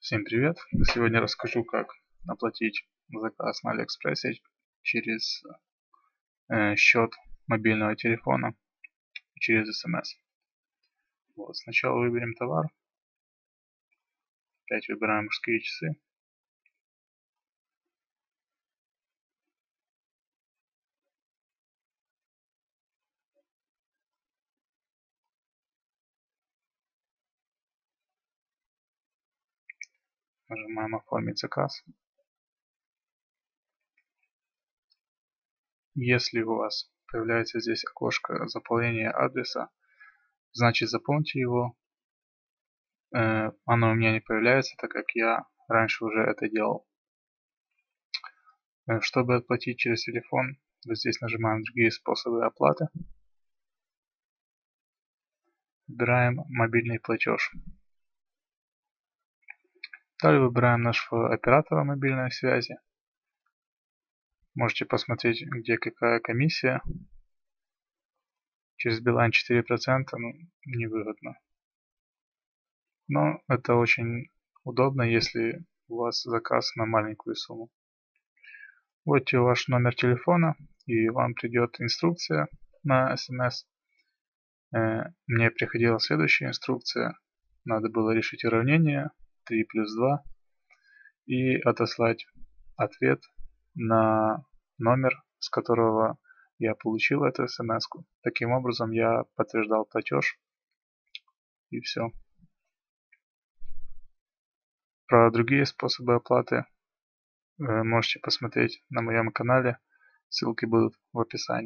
Всем привет! Сегодня расскажу, как оплатить заказ на Алиэкспрессе через счет мобильного телефона через смс. Вот, сначала выберем товар, опять выбираем мужские часы. Нажимаем оформить заказ. Если у вас появляется здесь окошко заполнения адреса, значит заполните его. Оно у меня не появляется, так как я раньше уже это делал. Чтобы оплатить через телефон, вот здесь нажимаем другие способы оплаты. Выбираем мобильный платеж. Далее выбираем нашего оператора мобильной связи. Можете посмотреть, где какая комиссия. Через Билайн 4%, невыгодно. Но это очень удобно, если у вас заказ на маленькую сумму. Вводите ваш номер телефона, и вам придет инструкция на смс. Мне приходила следующая инструкция. Надо было решить уравнение 3 плюс 2 и отослать ответ на номер, с которого я получил эту смс-ку. Таким образом я подтверждал платеж, и все. Про другие способы оплаты вы можете посмотреть на моем канале. Ссылки будут в описании.